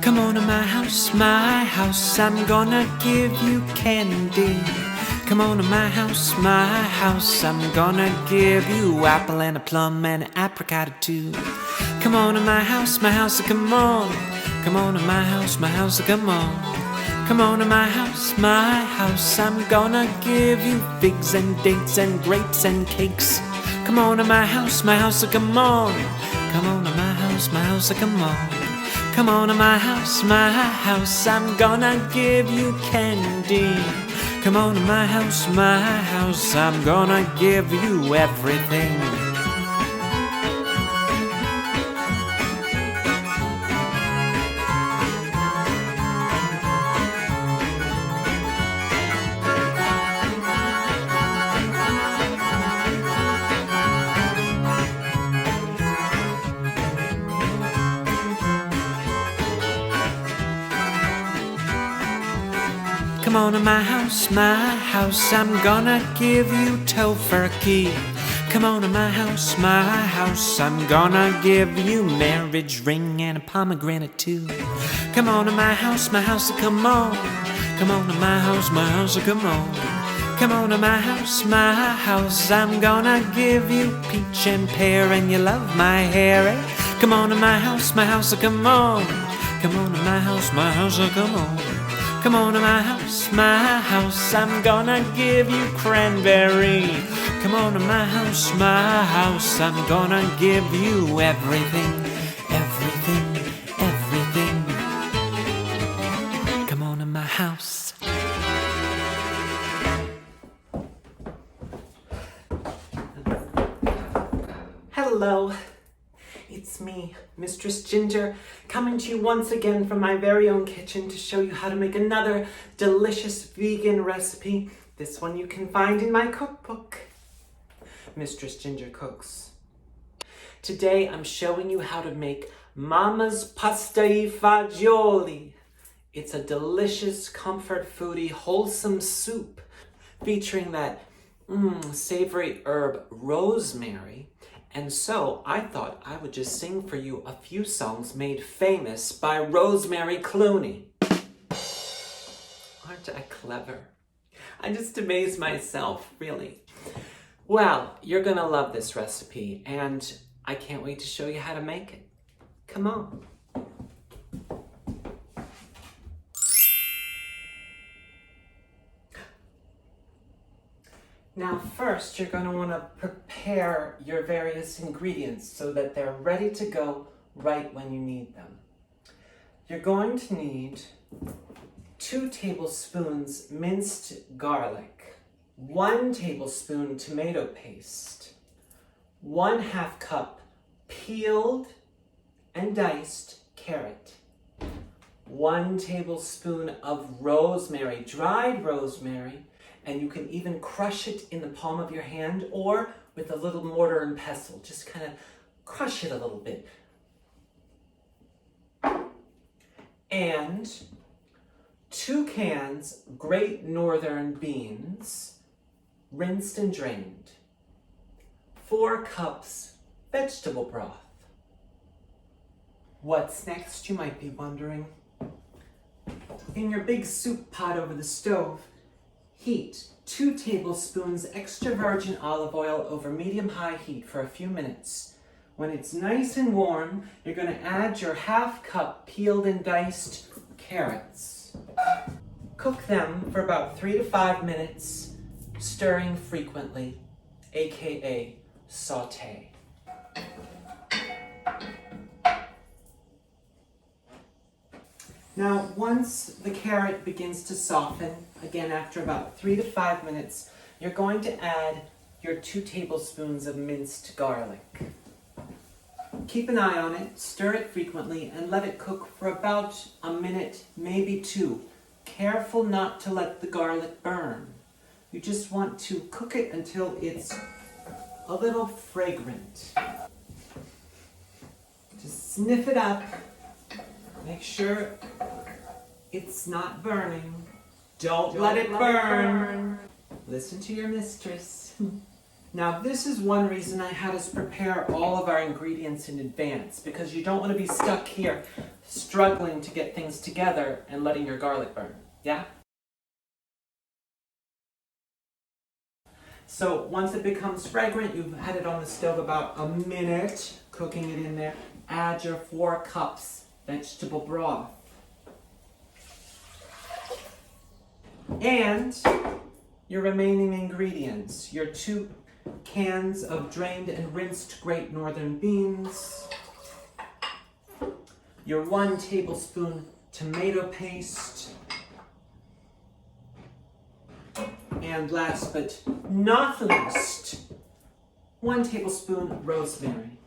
Come on to my house, I'm gonna give you candy. Come on to my house, I'm gonna give you apple and a plum and an apricot too. Come on to my house, come on. Come on to my house, come on. Come on to my house, I'm gonna give you figs and dates and grapes and cakes. Come on to my house, come on. Come on to my house, come on. Come on to my house, I'm gonna give you candy. Come on to my house, I'm gonna give you everything. Come on to my house, I'm gonna give you tofurkey. Come on to my house, I'm gonna give you marriage ring and a pomegranate too. Come on to my house, come on. Come on to my house, come on. Come on to my house, I'm gonna give you peach and pear and you love my hair, eh? Come on to my house, come on. Come on to my house, come on. Come on to my house, I'm gonna give you cranberry. Come on to my house, I'm gonna give you everything, everything, everything. Come on to my house. Hello. It's me, Mistress Ginger, coming to you once again from my very own kitchen to show you how to make another delicious vegan recipe. This one you can find in my cookbook, Mistress Ginger Cooks. Today I'm showing you how to make Mama's pasta e fagioli. It's a delicious, comfort foodie, wholesome soup featuring that savory herb rosemary. And so I thought I would just sing for you a few songs made famous by Rosemary Clooney. Aren't I clever? I just amaze myself, really. Well, you're gonna love this recipe, and I can't wait to show you how to make it. Come on. Now first, you're going to want to prepare your various ingredients so that they're ready to go right when you need them. You're going to need 2 tablespoons minced garlic, 1 tablespoon tomato paste, 1/2 cup peeled and diced carrot, 1 tablespoon of rosemary, dried rosemary, and you can even crush it in the palm of your hand or with a little mortar and pestle. Just kind of crush it a little bit. And 2 cans Great Northern beans, rinsed and drained. 4 cups vegetable broth. What's next, you might be wondering? In your big soup pot over the stove, heat 2 tablespoons extra virgin olive oil over medium-high heat for a few minutes. When it's nice and warm, you're going to add your 1/2 cup peeled and diced carrots. Cook them for about 3 to 5 minutes, stirring frequently, aka saute. Now, once the carrot begins to soften, again after about 3 to 5 minutes, you're going to add your 2 tablespoons of minced garlic. Keep an eye on it, stir it frequently, and let it cook for about a minute, maybe 2. Careful not to let the garlic burn. You just want to cook it until it's a little fragrant. Just sniff it up. Make sure it's not burning. Don't let it burn. Listen to your mistress. Now this is one reason I had us prepare all of our ingredients in advance, because you don't want to be stuck here struggling to get things together and letting your garlic burn, yeah? So once it becomes fragrant, you've had it on the stove about a minute, cooking it in there. Add your 4 cups vegetable broth. And your remaining ingredients, your 2 cans of drained and rinsed Great Northern beans, your 1 tablespoon tomato paste, and last but not least, 1 tablespoon rosemary.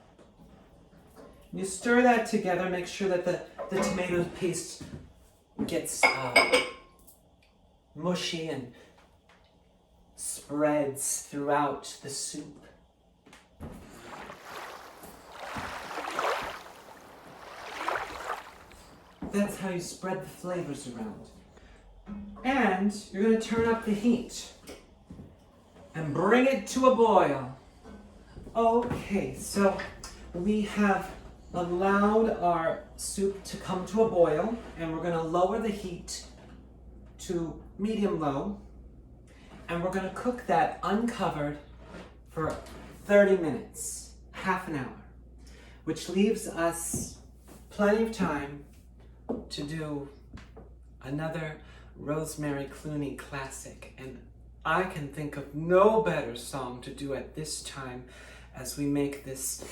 You stir that together, make sure that the tomato paste gets mushy and spreads throughout the soup. That's how you spread the flavors around. And you're going to turn up the heat and bring it to a boil. Okay, so we have allowed our soup to come to a boil, and we're going to lower the heat to medium-low, and we're going to cook that uncovered for 30 minutes, half an hour, which leaves us plenty of time to do another Rosemary Clooney classic. And I can think of no better song to do at this time as we make this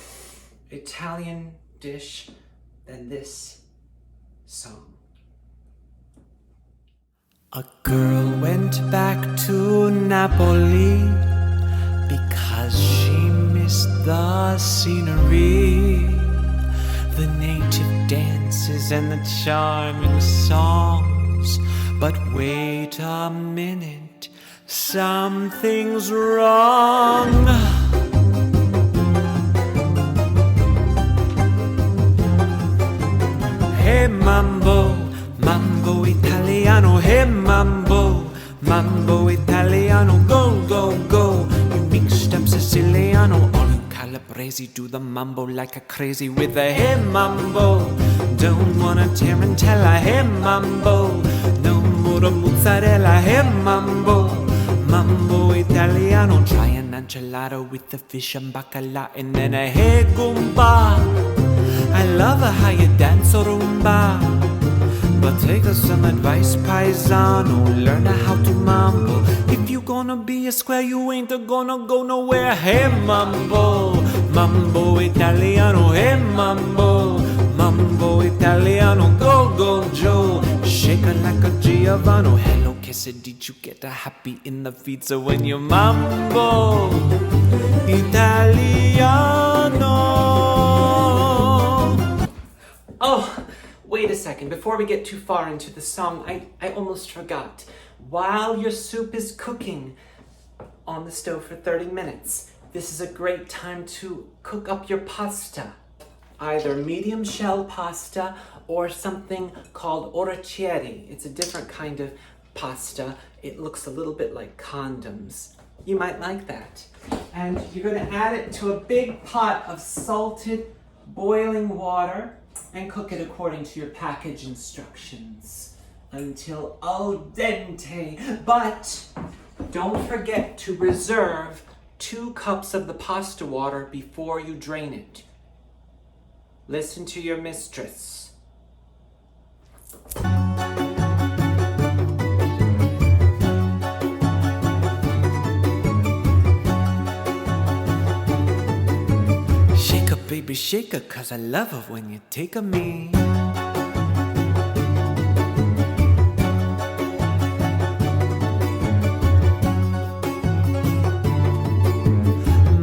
Italian dish than this song. A girl went back to Napoli because she missed the scenery, the native dances and the charming songs. But wait a minute, something's wrong. Hey mambo, mambo italiano. Hey mambo, mambo italiano. Go, go, go. You mixed up Siciliano. All you Calabrese do the mambo like a crazy with a hey mambo. Don't wanna tarantella. Hey mambo, no more mozzarella. Hey mambo, mambo italiano. Try an enchilada with the fish and bacala, and then a hey gumba. I love how you dance rumba, but take some advice, paisano. Learn how to mambo. If you gonna be a square, you ain't gonna go nowhere. Hey mambo, mambo italiano. Hey mambo, mambo italiano. Go, go, Joe. Shake it like a Giovanni. Hello, kiss it. Did you get a happy in the feet? So when you mambo italiano. Oh, wait a second. Before we get too far into the song, I almost forgot. While your soup is cooking on the stove for 30 minutes, this is a great time to cook up your pasta. Either medium shell pasta or something called orecchiette. It's a different kind of pasta. It looks a little bit like condoms. You might like that. And you're going to add it to a big pot of salted boiling water and cook it according to your package instructions until al dente. But don't forget to reserve 2 cups of the pasta water before you drain it. Listen to your mistress. Shake up, baby, shake up, 'cause I love it when you take a me.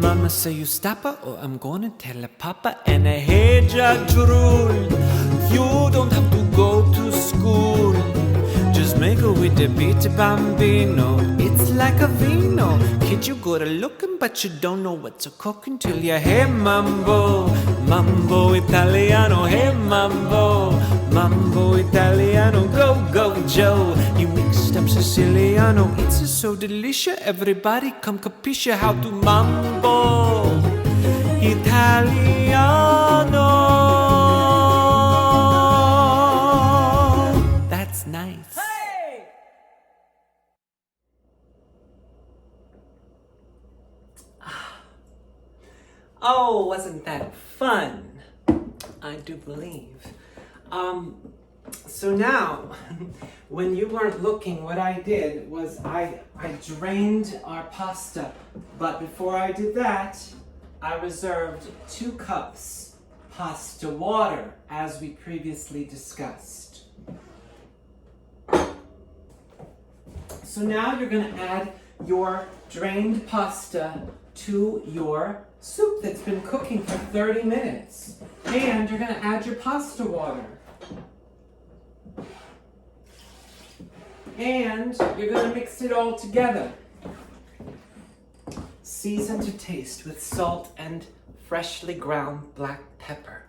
Mama say you stop her or I'm gonna tell her papa. And I hate your drool. You don't have to go to school. Just make it with the beat bambino. It's like a vino. Kid, you good at looking, but you don't know what to cook until you hey mambo, mambo italiano. Hey mambo, mambo Italiano, go, go, Joe. You mixed up Siciliano, it's so delicious. Everybody come capisce how to mambo Italiano. That's nice. Hey! Oh, wasn't that fun? I do believe. So now, when you weren't looking, what I did was I drained our pasta. But before I did that, I reserved 2 cups pasta water, as we previously discussed. So now you're going to add your drained pasta to your soup that's been cooking for 30 minutes. And you're going to add your pasta water. And you're going to mix it all together. Season to taste with salt and freshly ground black pepper.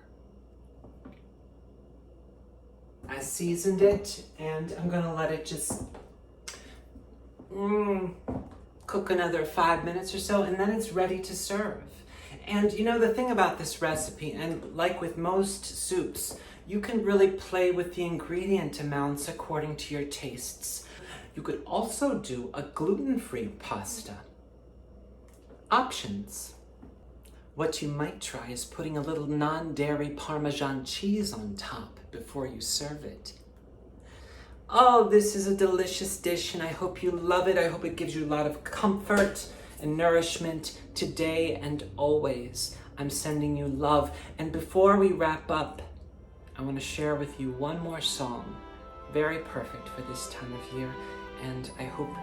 I seasoned it, and I'm going to let it just cook another 5 minutes or so, and then it's ready to serve. And you know, the thing about this recipe, and like with most soups, you can really play with the ingredient amounts according to your tastes. You could also do a gluten-free pasta. Options. What you might try is putting a little non-dairy Parmesan cheese on top before you serve it. Oh, this is a delicious dish, and I hope you love it. I hope it gives you a lot of comfort and nourishment today and always. I'm sending you love. And before we wrap up, I want to share with you one more song, very perfect for this time of year, and I hope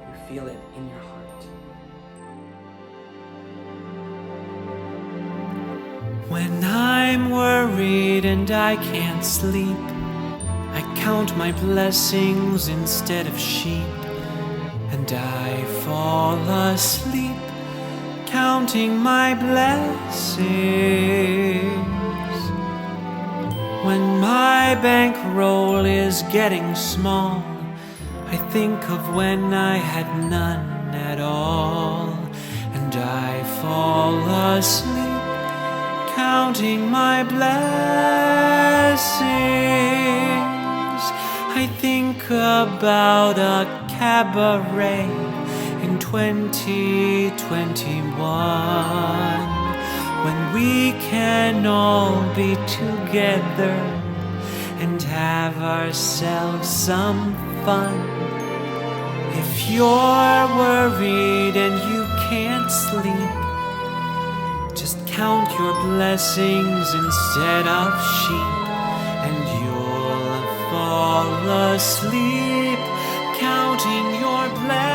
you feel it in your heart. When I'm worried and I can't sleep, I count my blessings instead of sheep, and I fall asleep counting my blessings. When my bankroll is getting small, I think of when I had none at all, and I fall asleep counting my blessings. I think about a cabaret in 2021, when we can all be together and have ourselves some fun. If you're worried and you can't sleep, just count your blessings instead of sheep, and you'll fall asleep counting your blessings.